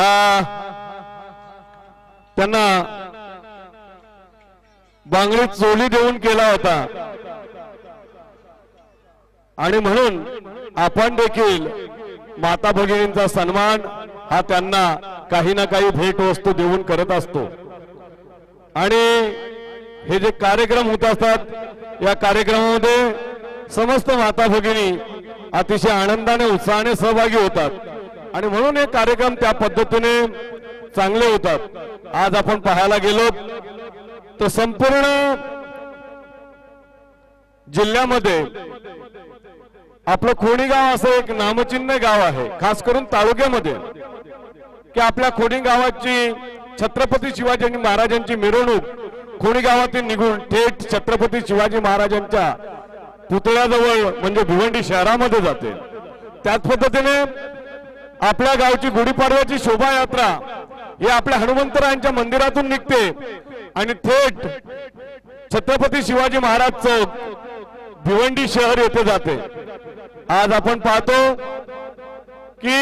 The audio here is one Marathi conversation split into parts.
हा त्यांना बांगडीत चोली देऊन केला होता आणि म्हणून आपण देखील माता भगिनींचा सन्मान हा त्यांना काही ना काही भेटवस्तू देऊन करत असतो। आणि हे जे कार्यक्रम होत असतात या कार्यक्रमामध्ये समस्त माता भगिनी अतिशय आनंदाने उत्साहाने सहभागी होतात आणि म्हणून हे कार्यक्रम त्या पद्धतीने चांगले होतात। आज आपण पाहायला गेलो तर संपूर्ण जिल्ह्यामध्ये आपलं खोडी गाव असं एक नामचिन्ह गाव आहे, खास करून तालुक्यामध्ये, की आपल्या खोडी गावाची छत्रपती शिवाजी महाराजांची मिरवणूक खोडी गावातून निघून थेट छत्रपती शिवाजी महाराजांच्या पुतळ्याजवळ म्हणजे भिवंडी शहरामध्ये जाते। त्याच पद्धतीने आपल्या गावची गुढीपाडव्याची शोभायात्रा ही आपल्या हनुमंतरायांच्या मंदिरातून निघते आणि थेट छत्रपती शिवाजी महाराज चौक भिवंडी शहर येथे जाते। आज आपण पाहतो की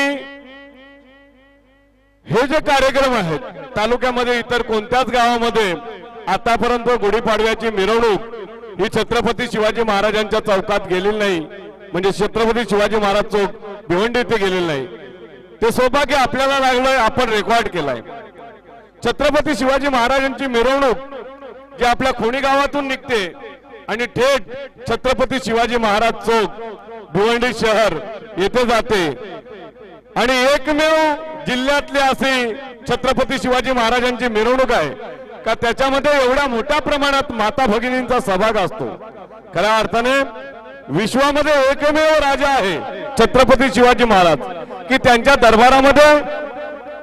हे जे कार्यक्रम आहेत तालुक्यामध्ये इतर कोणत्याच गावामध्ये आतापर्यंत गुढीपाडव्याची मिरवणूक ही छत्रपती शिवाजी महाराजांच्या चौकात गेलेली नाही, म्हणजे छत्रपती शिवाजी महाराज चौक भिवंडी येथे गेलेली नाही। ते सौभाग्य आपल्याला लागलंय, आपण रेकॉर्ड केलाय। छत्रपती शिवाजी महाराजांची मिरवणूक जी आपल्या खोणी गावातून निघते आणि थेट छत्रपती शिवाजी महाराज चौक भिवंडी शहर येथे जाते आणि एकमेव जिल्ह्यातली अशी छत्रपती शिवाजी महाराजांची मिरवणूक आहे का त्याच्यामध्ये एवढ्या मोठ्या प्रमाणात माता भगिनींचा सहभाग असतो। खऱ्या अर्थाने विश्वामध्ये एकमेव राजा आहे छत्रपती शिवाजी महाराज की त्यांच्या दरबारामध्ये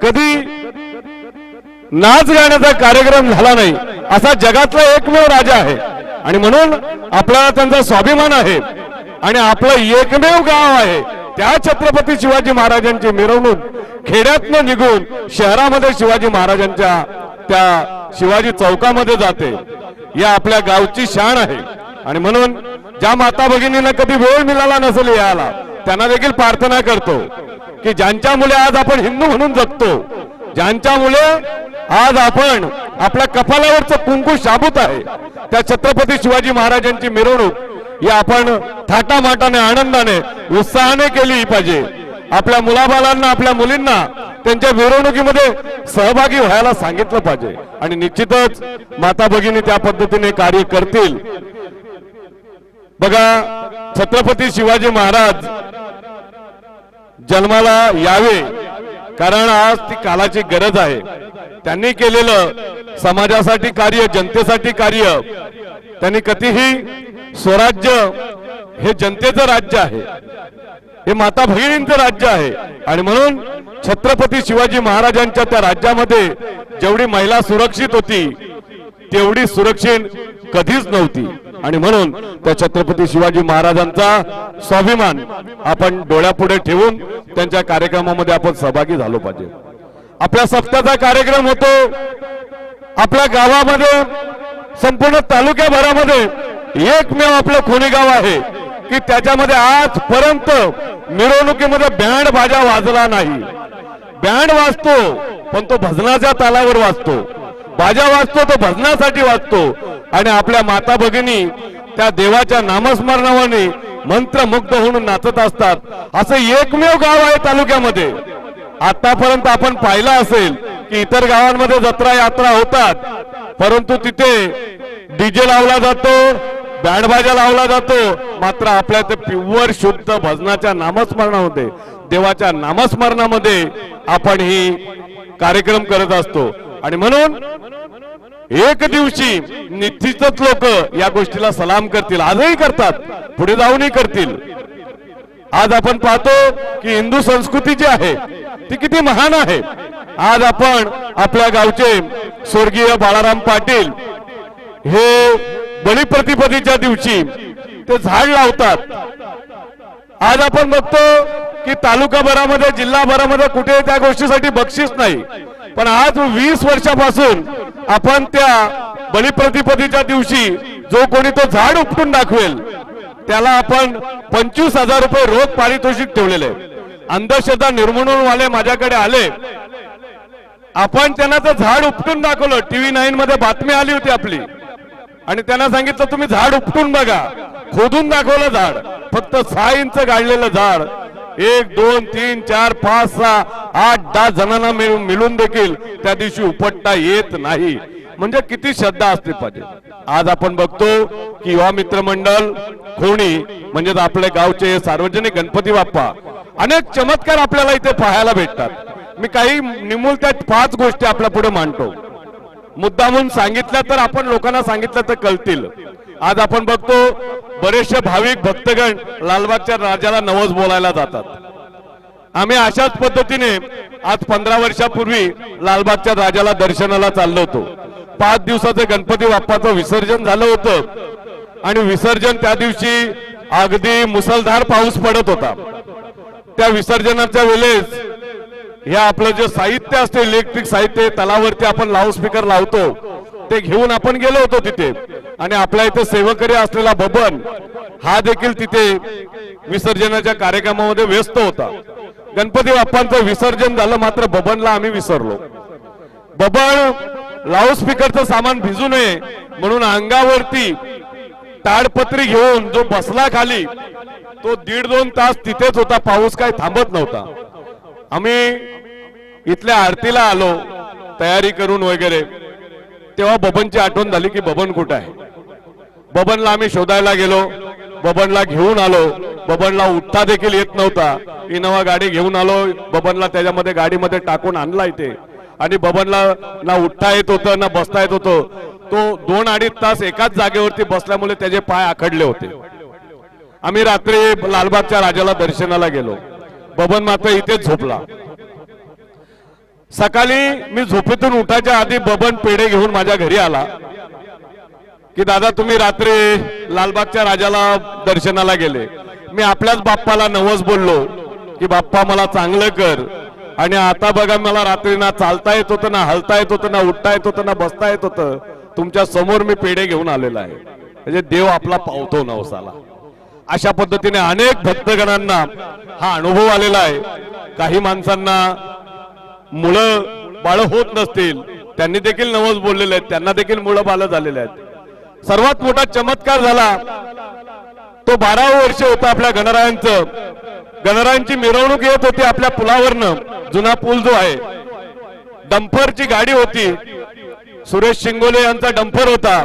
कधी नाच गाण्याचा कार्यक्रम झाला नाही, असा जगातला एकमेव राजा आहे आणि म्हणून आपल्याला त्यांचा स्वाभिमान आहे आणि आपलं एकमेव गाव आहे त्या छत्रपती शिवाजी महाराजांची मिरवणूक खेड्यातनं निघून शहरामध्ये शिवाजी महाराजांच्या त्या शिवाजी चौकामध्ये जाते। या आपल्या गावची शान आहे आणि म्हणून ज्या माता भगिनींना कधी वेळ मिळाला नसेल यायला त्यांना देखील प्रार्थना करतो की ज्यांच्यामुळे आज आपण हिंदू म्हणून जगतो, ज्यांच्यामुळे आज आपण आपल्या कपालावरचं कुंकू शाबूत आहे, त्या छत्रपती शिवाजी महाराजांची मिरवणूक ही आपण थाटामाटाने आनंदाने उत्साहाने केली पाहिजे। आपल्या मुलाबाळांना आपल्या मुलींना त्यांच्या मिरवणुकीमध्ये सहभागी व्हायला सांगितलं पाहिजे आणि निश्चितच माता भगिनी त्या पद्धतीने कार्य करतील। बघा, छत्रपती शिवाजी महाराज जन्माला यावे कारण आज ती कालाची गरज आहे। त्यांनी केलेलं समाजासाठी कार्य, जनतेसाठी कार्य, त्यांनी कधीही स्वराज्य हे जनतेचं राज्य आहे, हे माता भगिनींचं राज्य आहे आणि म्हणून छत्रपती शिवाजी महाराजांच्या त्या राज्यामध्ये जेवढी महिला सुरक्षित होती तेवढी सुरक्षित कधीच नव्हती आणि म्हणून त्या छत्रपती शिवाजी महाराजांचा स्वाभिमान आपण डोळ्यापुढे ठेवून त्यांच्या कार्यक्रमामध्ये आपण सहभागी झालो पाहिजे। आपल्या सप्ताहाचा कार्यक्रम होतो आपल्या गावामध्ये, संपूर्ण तालुक्याभरामध्ये एकमेव आपलं खोणी गाव आहे की त्याच्यामध्ये आजपर्यंत मिरवणुकीमध्ये बँड बाजा वाजला नाही। बँड वाजतो पण तो भजनाच्या तालावर वाजतो, बाजा वाजतो तो भजनासाठी वाजतो आणि आपल्या माता भगिनी त्या देवाच्या नामस्मरणाने मंत्रमुग्ध होऊन नाचत असतात। असं एकमेव गाव आहे तालुक्यामध्ये। आतापर्यंत आपण पाहिलं असेल की इतर गावांमध्ये जत्रा यात्रा होतात परंतु तिथे डीजे लावला जातो, बँडबाजा लावला जातो, मात्र आपल्या ते प्युअर शुद्ध भजनाच्या नामस्मरणामध्ये, देवाच्या नामस्मरणामध्ये आपण ही कार्यक्रम करत असतो आणि म्हणून एक दिवशी निश्चितच लोक या गोष्टीला सलाम करतील, आजही करतात, पुढे जाऊनही करतील। आज आपण पाहतो की हिंदू संस्कृती जी आहे ती किती महान आहे। आज आपण आपल्या गावचे स्वर्गीय बाळाराम पाटील हे बलिप्रतिपदेच्या दिवशी ते झाड लावतात। आज आपण बघतो की तालुकाभरामध्ये, जिल्हाभरामध्ये कुठे त्या गोष्टीसाठी बक्षीस नाही, पण आज 20 वर्षापासून आपण त्या बलिप्रतिपदेच्या दिवशी जो कोणी तो झाड उपटून दाखवेल त्याला आपण 25,000 रुपये रोख पारितोषिक ठेवलेले। अंधश्रद्धा निर्मूलनवाले माझ्याकडे आले आपण त्यांना तर झाड उपटून दाखवलं, टीव्ही 9 मध्ये बातमी आली होती आपली, आणि त्यांना सांगितलं तुम्ही झाड उपटून बघा, खोदून दाखवलं झाड, फक्त 6 इंच गाडलेलं झाड 1 2 3 4 5 6 8 10 जणांना मिळून देखील त्या दिवशी उपटता येत नाही. म्हणजे किती श्रद्धा असते पाहिजे. आज आपण बघतो की युवा मित्र मंडळ खोणी म्हणजे आपल्या गावचे सार्वजनिक गणपती बाप्पा अनेक चमत्कार आपल्याला इथे पाहायला भेटतात. मी काही निमूलत्या 5 गोष्टी आपल्या पुढे मांडतो. मुद्दामून सांगितलं तर आपण लोकांना सांगितलं तर कळतील. आज आपण बघतो बरेचसे भाविक भक्तगण लालबागच्या राजाला नवस बोलायला जातात. आम्ही अशाच पद्धतीने आज 15 वर्षापूर्वी लालबागच्या राजाला दर्शनाला चाललो होतो. 5 दिवसाचं गणपती बाप्पाचं विसर्जन झालं होतं आणि विसर्जन त्या दिवशी अगदी मुसळधार पाऊस पडत होता. त्या विसर्जनाच्या वेळेस हे आपलं जे साहित्य असते इलेक्ट्रिक साहित्य तलावरती आपण लाऊडस्पीकर लावतो ते घेऊन आपण गेलो होतो तिथे, आणि आपल्या इथे सेवकरी असलेला बबन हा देखील तिथे विसर्जनाच्या कार्यक्रमामध्ये व्यस्त होता. गणपती बाप्पांचं विसर्जन झालं, मात्र बबनला आम्ही विसरलो. बबन लाऊडस्पीकरचं सामान भिजू नये म्हणून अंगावरती ताडपत्री घेऊन जो बसला खाली तो 1.5-2 तास तिथेच होता. पाऊस काय थांबत नव्हता. आम्ही इथल्या आरतीला आलो तयारी करून वगैरे, तेव्हा बबनची आठवण झाली की बबन कुठं आहे. बबनला आम्ही शोधायला गेलो, बबनला घेऊन आलो. बबनला उठता देखील येत नव्हता. इनोवा गाडी घेऊन आलो, बबनला त्याच्यामध्ये गाडीमध्ये टाकून आणला इथे, आणि बबनला ना उठता येत होतं ना बसता येत होतं. तो 2-2.5 तास एकाच जागेवरती बसल्यामुळे त्याचे पाय आखडले होते. आम्ही रात्री लालबागच्या राजाला दर्शनाला गेलो. बबन मात्र इथेच झोपला. सकाळी मी झोपेतून उठायच्या आधी बबन पेढे घेऊन माझ्या घरी आला की दादा तुम्ही रात्री लालबागच्या राजाला दर्शनाला गेले. मी आपल्याच बाप्पाला नवस बोललो की बाप्पा मला चांगलं कर, आणि आता बघा मला रात्री ना चालता येत होतं, ना हलता येत होतं, ना उठता येत होतं, ना बसता येत होतं. तुमच्या समोर मी पेढे घेऊन आलेला आहे. म्हणजे देव आपला पावतो नवसाला. अशा पद्धतीने अनेक भक्तगणांना हा अनुभव आलेला आहे. काही माणसांना मुलं बाळ होत नसतील, त्यांनी देखील नवस बोललेले आहेत, त्यांना देखील मुलं बाळ झालेले आहेत. सर्वात मोठा चमत्कार झाला तो 12 वर्ष होता आपल्या गणरायांचं. गणरायांची मिरवणूक येत होती आपल्या पुलावरनं. जुना पूल जो आहे, डंपरची गाडी होती, सुरेश शिंगोले यांचा डंपर होता,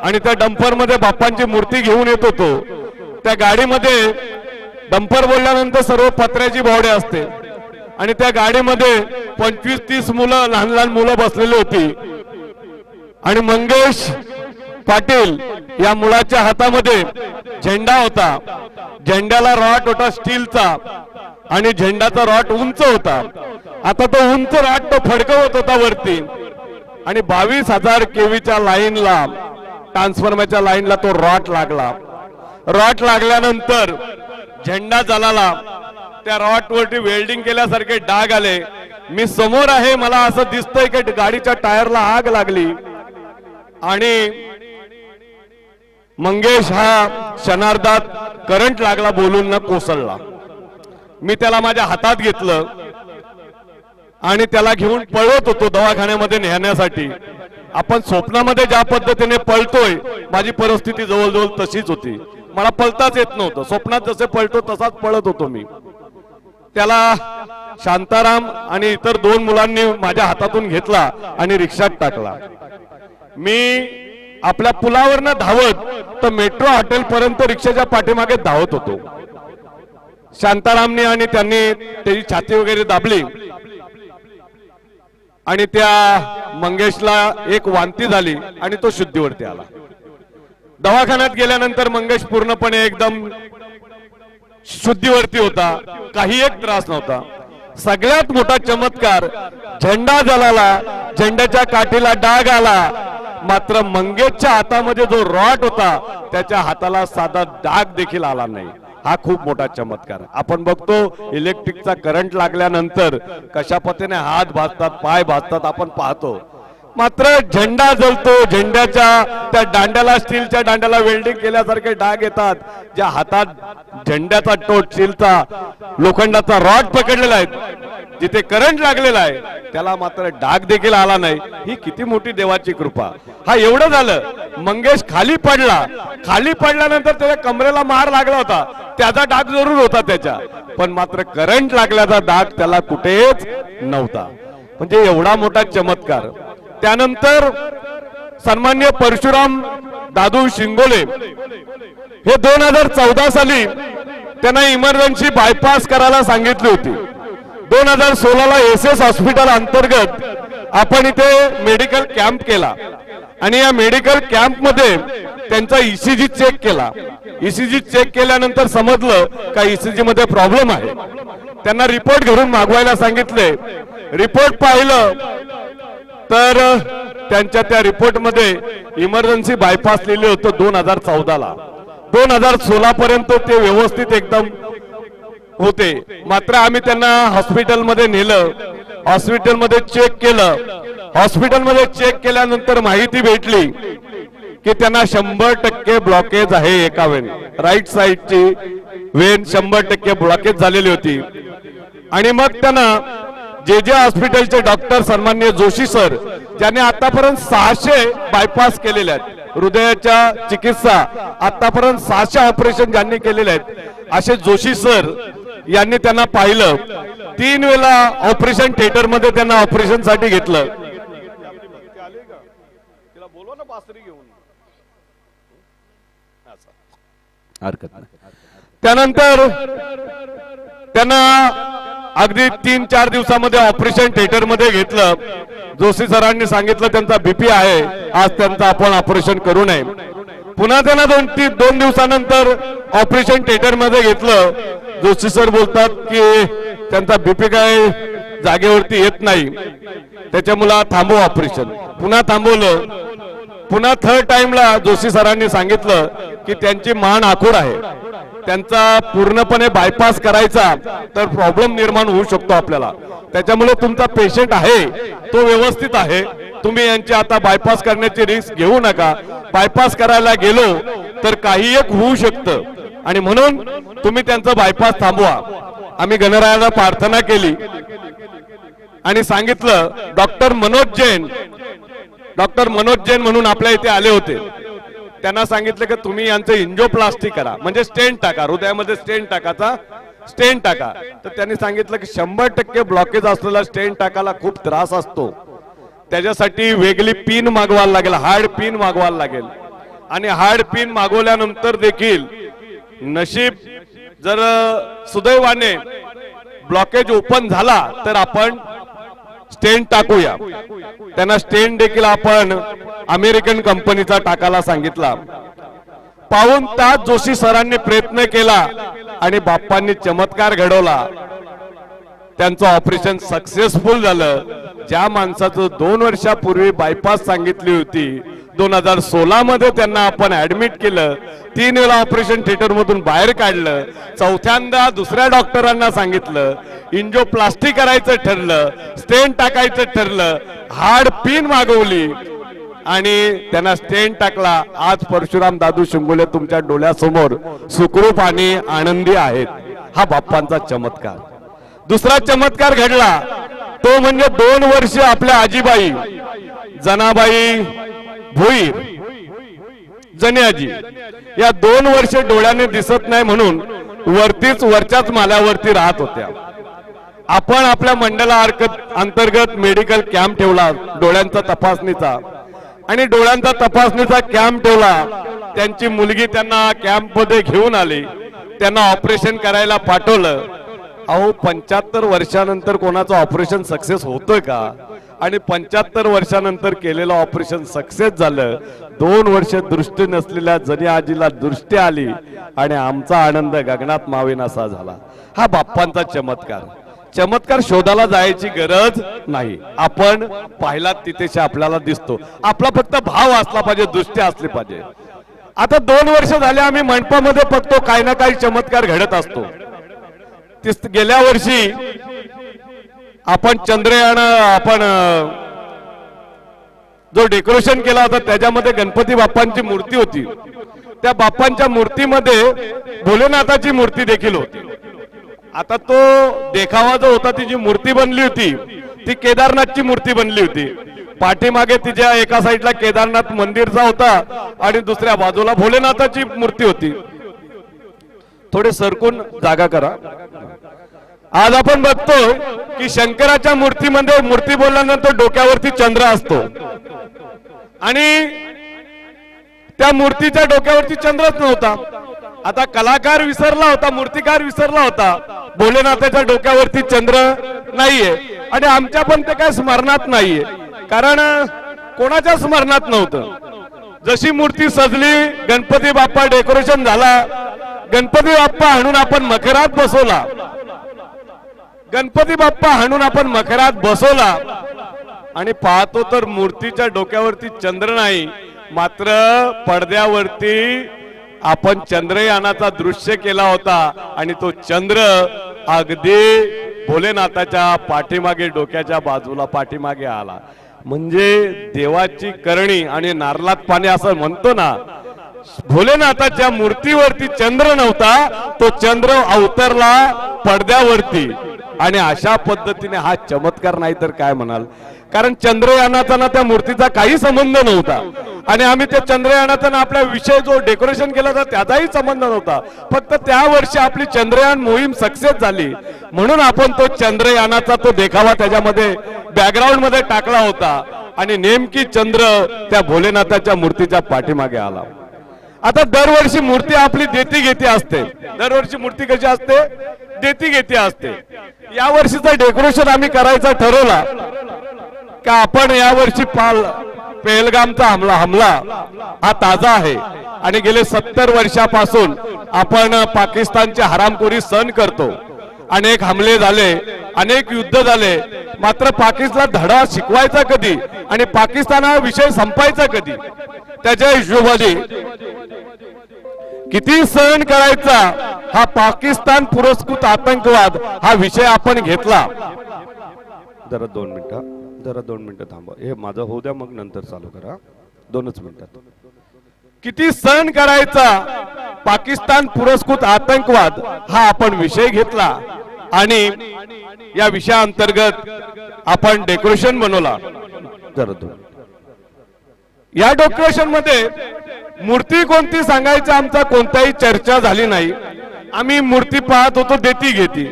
आणि त्या डंपर मध्ये बाप्पांची मूर्ती घेऊन येत होतो. त्या गाडीमध्ये डंपर बोलल्यानंतर सर्व पत्र्याची बावडे असते, आणि त्या गाडीमध्ये 25-30 मुलं, लहान लहान मुलं बसलेली होती. आणि मंगेश पाटील या मुलाच्या हातामध्ये झेंडा होता. झेंड्याला रॉट होता स्टीलचा, आणि झेंडाचा रॉट उंच होता. आता तो उंच रॉट तो फडकवत होता वरती, आणि 22,000 केवीच्या लाईनला, ट्रान्सफॉर्मरच्या लाईनला तो रॉट लागला. रॉट लागल्यानंतर झेंडा जळाला. त्या रॉट वरती वेल्डिंग केल्यासारखे डाग आले. मी समोर आहे, मला असं दिसतंय की गाडीच्या टायरला आग लागली, आणि मंगेश हा क्षणार्धात करंट लागला बोलून न कोसळला. मी त्याला माझ्या हातात घेतलं आणि त्याला घेऊन पळत होतो दवाखान्यामध्ये नेण्यासाठी. आपण स्वप्नामध्ये ज्या पद्धतीने पळतोय, माझी परिस्थिती जवळजवळ तशीच होती. मला पळताच येत नव्हतं. स्वप्नात जसे पळतो तसाच पळत होतो मी. त्याला शांताराम आणि इतर 2 मुलांनी माझ्या हातातून घेतला आणि रिक्षात टाकला. मी आपल्या पुलावरनं धावत तर मेट्रो हॉटेल पर्यंत रिक्षाच्या पाठीमागे धावत होतो. शांतारामने आणि त्यांनी त्याची छाती वगैरे दाबली, आणि त्या मंगेशला एक वांती झाली आणि तो शुद्धीवरती आला. दवाखान्यात गेल्यानंतर मंगेश पूर्णपणे एकदम शुद्धीवरती होता, काही एक त्रास नव्हता. सगळ्यात मोठा चमत्कार, झेंडा जळाला, झेंड्याच्या काठीला डाग आला, मात्र मंगेशच्या हातामध्ये जो रॉट होता त्याच्या हाताला साधा डाग देखील आला नाही. हा खूप मोठा चमत्कार. आपण बघतो इलेक्ट्रिकचा करंट लागल्यानंतर कशा पद्धतीने हात भाजतात, पाय भाजतात आपण पाहतो. मात्र झेंडा जळतो, झेंड्याच्या त्या दांड्याला, स्टीलच्या दांड्याला वेल्डिंग केल्यासारखे डाग येतात. ज्या हातात झेंड्याचा टोच, स्टीलचा लोखंडाचा रॉड पकडलेला आहे, जिथे करंट लागलेला आहे त्याला मात्र डाग देखील आला नाही. ही किती मोठी देवाची कृपा. हा एवढं झालं, मंगेश खाली पडला, खाली पडल्यानंतर त्याच्या कमरेला मार लागला होता, त्याचा डाग जरूर होता त्याच्या, पण मात्र करंट लागल्याचा डाग त्याला कुठेच नव्हता. म्हणजे एवढा मोठा चमत्कार. त्यानंतर सन्माननीय परशुराम दादू शिंगोले हे 2014 साली त्यांना इमर्जन्सी बायपास करायला सांगितली होती. 2016 ला SS हॉस्पिटल अंतर्गत आपण इथे मेडिकल कॅम्प केला आणि या मेडिकल कॅम्प मध्ये त्यांचा ECG चेक केला. ECG चेक केल्यानंतर समजलं का ECG मध्ये प्रॉब्लेम आहे. त्यांना रिपोर्ट घरून मागवायला सांगितले. रिपोर्ट पाहिलं तर त्यांच्या त्या रिपोर्ट मध्ये इमर्जन्सी बायपास लिहिले होते 2014 ला. 2016 पर्यंत ते व्यवस्थित एकदम होते. मात्र आम्ही त्यांना हॉस्पिटलमध्ये नेलं, हॉस्पिटलमध्ये चेक केलं. हॉस्पिटलमध्ये चेक केल्यानंतर माहिती भेटली की त्यांना 100% ब्लॉकेज आहे. एका वेन राईट साईडची वेन 100% ब्लॉकेज झालेली होती. आणि मग त्यांना जे हॉस्पिटलचे डॉक्टर सन्माननीय जोशी सर, ज्यांनी आतापर्यंत 600 बायपास केलेले आहेत, हृदयाच्या चिकित्सा आतापर्यंत 600 ऑपरेशन ज्यांनी केलेले आहेत, असे जोशी सर यांनी त्यांना पाहिलं. 3 वेळा ऑपरेशन थिएटर मध्ये त्यांना ऑपरेशन साठी घेतलं. त्यानंतर त्यांना अगदी 3-4 दिवसामध्ये ऑपरेशन थिएटर मध्ये घेतलं. जोशी सरांनी सांगितलं त्यांचा BP आहे, आज त्यांचं आपण ऑपरेशन करू नये. पुन्हा त्यांना 2 दिवसानंतर ऑपरेशन थिएटर मध्ये घेतलं. जोशी सर बोलतात की त्यांचा BP काय जागेवरती येत नाही, त्याच्यामुळे थांबव ऑपरेशन. पुन्हा थांबवलं. पुन्हा 3rd टाइमला जोशी सरांनी सांगितलं की त्यांची मान आखूड आहे, त्यांचा पूर्णपणे बायपास करायचा तर प्रॉब्लेम निर्माण होऊ शकतो आपल्याला, त्याच्यामुळे तुमचा पेशंट आहे तो व्यवस्थित आहे, तुम्ही यांची आता बायपास करण्याची रिस्क घेऊ नका. बायपास करायला गेलो तर काही एक होऊ शकतं आणि म्हणून तुम्ही त्यांचा बायपास थांबवा. आम्ही गणरायाला प्रार्थना केली आणि सांगितलं. डॉक्टर मनोज जैन म्हणून आपल्या इथे आले होते. त्यांना सांगितलं की तुम्ही यांचं एंजियोप्लास्टी करा, म्हणजे स्टेंट टाका, हृदयामध्ये स्टेंट टाका. तर त्यांनी सांगितलं की 100% ब्लॉकेज असलेला स्टेंट टाकायला खूप त्रास असतो, त्याच्यासाठी वेगळी पिन मागवायला लागेल, हार्ड पिन मागवायला लागेल. आणि हार्ड पिन मागवल्यानंतर देखील नशीब जर सुदैवाने ब्लॉकेज ओपन झाला तर आपण स्टेंट टाकूया. त्यांना स्टेंट देखील आपण अमेरिकन कंपनीचा टाकायला सांगितला. पाऊण तास जोशी सरांनी प्रयत्न केला आणि बाप्पांनी चमत्कार घडवला. त्यांचं ऑपरेशन सक्सेसफुल झालं. ज्या माणसाचं 2 वर्षापूर्वी बायपास सांगितली होती, 2016 मध्ये त्यांना आपण ऍडमिट केलं, 3 वेळा ऑपरेशन थिएटर मधून बाहेर काढलं, 4थ्यांदा दुसऱ्या डॉक्टरांना सांगितलं, एंजियोप्लास्टी करायचं ठरलं, स्टेंट टाकायचं ठरलं, हार्ड पिन मागवली आणि त्यांना स्टेंट टाकला. आज परशुराम दादू शिंगोले तुमच्या डोळ्यासमोर सुखरूप आणि आनंदी आहेत. हा बाप्पांचा चमत्कार. दुसरा चमत्कार घडला तो म्हणजे 2 वर्ष आपल्या आजीबाई जनाबाई भोईर जनेआजी या 2 वर्ष डोळ्याने दिसत नाही म्हणून वरच्याच माल्यावरती राहत होत्या. आपण आपल्या मंडला अंतर्गत मेडिकल कॅम्प ठेवला डोळ्यांचा तपासणीचा, आणि डोळ्यांचा तपासणीचा कॅम्प ठेवला. त्यांची मुलगी त्यांना कॅम्प मध्ये घेऊन आली, त्यांना ऑपरेशन करायला पाठवलं. अहो 75 वर्षानंतर कोणाचं ऑपरेशन सक्सेस होतोय का? आणि 75 वर्षानंतर केलेलं ऑपरेशन सक्सेस झालं. 2 वर्ष दृष्टी नसलेल्या जनी आजीला दृष्टी आली आणि आमचा आनंद गगनात मावेनासा झाला. हा बाप्पांचा चमत्कार शोधायला जायची गरज नाही, आपण पाहिला तिथेशी आपल्याला दिसतो. आपला फक्त भाव असला पाहिजे, दृष्टी असली पाहिजे. आता 2 वर्ष झाले आम्ही मंडपामध्ये बघतो काही ना काही चमत्कार घडत असतो. गेल्या वर्षी आपण चंद्रयान, आपण 2 वर्ष झाले आम्ही मंडपामध्ये बघतो काही ना काही चमत्कार घडत असतो. गेल्या वर्षी आपण 2 वर्ष झाले आम्ही मंडपामध्ये बघतो काही ना काही चमत्कार घडत असतो. 2 वर्ष झाले आम्ही मंडपामध्ये बघतो काही ना काही चमत्कार घडत असतो. गेल्या वर्षी आपण चंद्रयान, आपण जो डेकोरेशन केला होता त्याच्यामध्ये गणपती बाप्पांची मूर्ती होती. त्या बाप्पांच्या मूर्तीमध्ये भोलेनाथाची मूर्ती देखील होती. आता तो देखावा जो होता, ती जी मूर्ती बनली होती ती केदारनाथची मूर्ती बनली होती. पाठीमागे तिच्या एका साईडला केदारनाथ मंदिरचा होता आणि दुसऱ्या बाजूला भोलेनाथाची मूर्ती होती. थोडे सरकून जागा करा. आज आपण बघतो की शंकराच्या मूर्तीमध्ये मूर्ती बोलल्यानंतर डोक्यावरती चंद्र असतो आणि त्या मूर्तीच्या डोक्यावरती चंद्रच नव्हता. आता कलाकार विसरला होता, मूर्तिकार विसरला होता, भोलेनाथाच्या डोक्यावरती चंद्र नाहीये आणि आमच्या पण ते काय स्मरणात नाहीये, कारण कोणाच्या स्मरणात नव्हतं. जशी मूर्ती सजली, गणपती बाप्पा डेकोरेशन झाला, गणपती बाप्पा हाणून आपण मखरात बसवला, गणपती बाप्पा हाणून आपण मखरात बसवला आणि पाहतो तर मूर्तीच्या डोक्यावरती चंद्र नाही, मात्र पडद्यावरती आपण चंद्रयानाचा दृश्य केला होता आणि तो चंद्र अगदी भोलेनाथाच्या पाठीमागे डोक्याच्या बाजूला पाठीमागे आला. म्हणजे देवाची करणी आणि नारळात पाणी असं म्हणतो ना, भोलेनाथाच्या मूर्तीवरती चंद्र नव्हता, तो चंद्र अवतरला पडद्यावरती आणि अशा पद्धतीने हा चमत्कार नाही तर काय म्हणाल. कारण चंद्रयानाचा ना त्या मूर्तीचा काही संबंध नव्हता आणि आम्ही त्या चंद्रयानाचा ना आपल्या विषय जो डेकोरेशन केला होता त्याचाही संबंध नव्हता. फक्त त्या वर्षी आपली चंद्रयान मोहीम सक्सेस झाली म्हणून आपण तो चंद्रयानाचा तो देखावा त्याच्यामध्ये बॅकग्राऊंड मध्ये टाकला होता आणि नेमकी चंद्र त्या भोलेनाथाच्या मूर्तीच्या पाठीमागे आला. आता दरवर्षी मूर्ती आपली देती घेती असते. दरवर्षी मूर्ती कशी असते? देती घेती असते. या वर्षीचं डेकोरेशन आम्ही करायचं ठरवला का आपण यावर्षी पहलगामचा हमला हा ताजा आहे आणि गेले 70 वर्षापासून आपण पाकिस्तानची हरामखोरी सहन करतो. अनेक हमले झाले, अनेक युद्ध झाले, मात्र पाकिस्तान धडा शिकवायचा कधी आणि पाकिस्तान हा विषय संपायचा कधी, त्याच्या हिशोबाने किती सहन करायचा हा पाकिस्तान पुरस्कृत आतंकवाद हा विषय आपण घेतला. जरा 2 मिनिटं थांबा, हे माझं होऊ द्या, मग नंतर चालू करा. 2च मिनिटात. किती सहन करायचा पाकिस्तान पुरस्कृत आतंकवाद हा आपण विषय घेतला आणि या विषयाअंतर्गत आपण डेकोरेशन बनवला. जरा या डेकोरेशन मध्ये मूर्ती कोणती सांगायचं आमचा कोणताही चर्चा झाली नाही. आम्ही मूर्ती पाहत होतो देती घेती.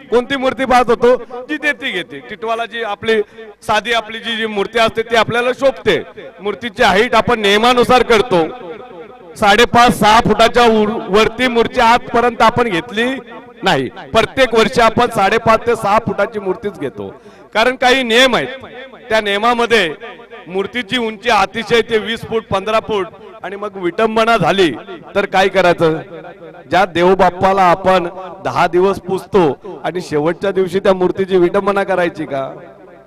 कोणती मूर्ती पाहत होतो? जी देती घेते. टिटवाला जी आपली साधी आपली जी मूर्ती असते ती आपल्याला शोभते. मूर्तीची हाईट आपण नियमानुसार करतो. 5.5-6 फुटाच्या वरती मूर्ती आजपर्यंत आपण घेतली नाही. प्रत्येक वर्षी आपण 5.5 ते 6 फुटाची मूर्तीच घेतो, कारण काही नियम आहेत. त्या नियमामध्ये मूर्तीची उंची अतिशय ते 20 फूट 15 फूट आणि मग विटंबना झाली तर काय करायचं? ज्या देवबाप्पाला आपण 10 दिवस पुजतो आणि शेवटच्या दिवशी त्या मूर्तीची विटंबना करायची का?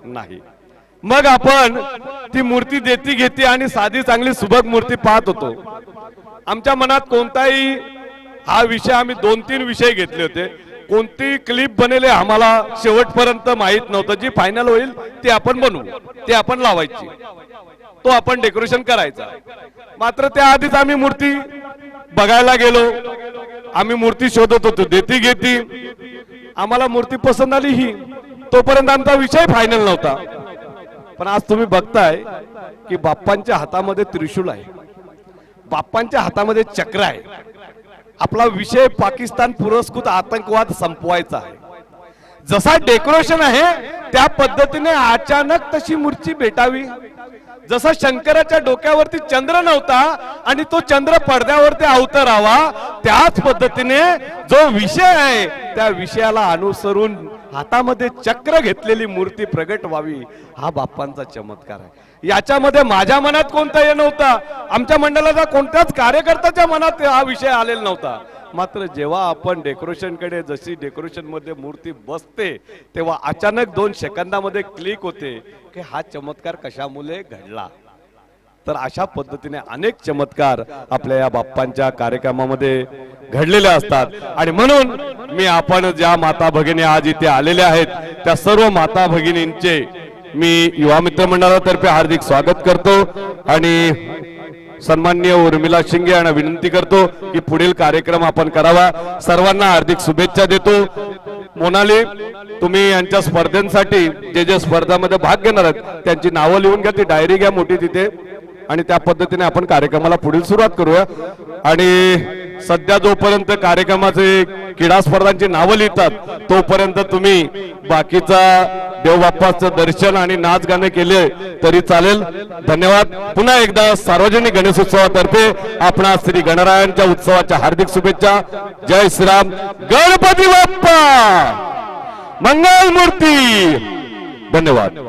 नाही. मग आपण ती मूर्ती देती घेती आणि साधी चांगली सुबक मूर्ती पाहत होतो. आमच्या मनात कोणताही हा विषय आम्ही 2-3 विषय घेतले होते. कोणती क्लिप बनेल आम्हाला शेवटपर्यंत माहित नव्हतं. जी फायनल होईल ती आपण बनवू, ती आपण लावायची, तो आपण डेकोरेशन करायचा. मात्र त्याआधीच आम्ही मूर्ती बघायला गेलो. आम्ही मूर्ती शोधत होतो देती घेती. आम्हाला मूर्ती पसंत आली ही, तोपर्यंत आमचा विषय फायनल नव्हता. पण आज तुम्ही बघताय की बाप्पांच्या हातामध्ये त्रिशूल आहे, बाप्पांच्या हातामध्ये चक्र आहे. आपला विषय पाकिस्तान पुरस्कृत आतंकवाद संपवायचा आहे. जसा डेकोरेशन आहे त्या पद्धतीने अचानक तशी मूर्ती भेटावी. जसा शंकराच्या डोक्यावरती चंद्र नव्हता आणि तो चंद्र पडद्यावरती अवतरावा, त्याच पद्धतीने जो विषय आहे त्या विषयाला अनुसरून हातामध्ये चक्र घेतलेली मूर्ती प्रगट व्हावी, हा बाप्पांचा चमत्कार आहे. याच्यामध्ये माझ्या मनात कोणता हे नव्हता, आमच्या मंडळाचा कोणत्याच कार्यकर्त्याच्या मनात हा विषय आलेला नव्हता. मात्र जेव्हा आपण डेकोरेशन कडे जशी डेकोरेशन मध्ये मूर्ती बसते तेव्हा अचानक 2 सेकंदामध्ये क्लिक होते की हा चमत्कार कशामुळे घडला. तर अशा पद्धतीने अनेक चमत्कार आपल्या या बाप्पांच्या कार्यक्रमामध्ये घडलेले असतात. आणि म्हणून मी आपण ज्या माता भगिनी आज इथे आलेल्या आहेत त्या सर्व माता भगिनींचे मी युवा मित्र मंडळातर्फे हार्दिक स्वागत करतो आणि सन्माननीय उर्मिला शिंगे यांना विनंती करतो की पुढील कार्यक्रम आपण करावा। सर्वांना हार्दिक शुभेच्छा देतो। मोनाली, तुम्ही यांच्या स्पर्धेसाठी जे स्पर्धामध्ये भाग घेणार आहेत त्यांची नावं लिहून घ्या, ती डायरी घ्या मोठी तिथे, आणि त्या पद्धतीने आपण कार्यक्रमाला पुढील सुरुवात करूया। आणि सध्या जोपर्यंत कार्यक्रमाचे क्रीडा स्पर्धांची नावं लिहितात तोपर्यंत तुम्ही बाकीचा देवबाप्पाचं दर्शन आणि नाच गाणे केले तरी चालेल। धन्यवाद। पुन्हा एकदा सार्वजनिक गणेशोत्सवातर्फे आपणा श्री गणरायांच्या उत्सवाच्या हार्दिक शुभेच्छा। जय श्रीराम, गणपती बाप्पा मंगल मूर्ती। धन्यवाद।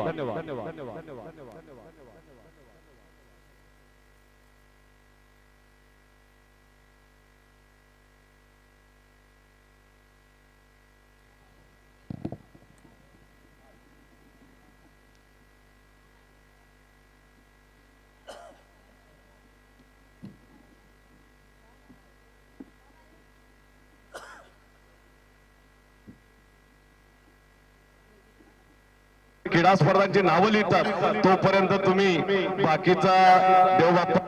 क्रीडा स्पर्धांची नावं लिहितात तोपर्यंत तुम्ही बाकीचा देवबाप्पा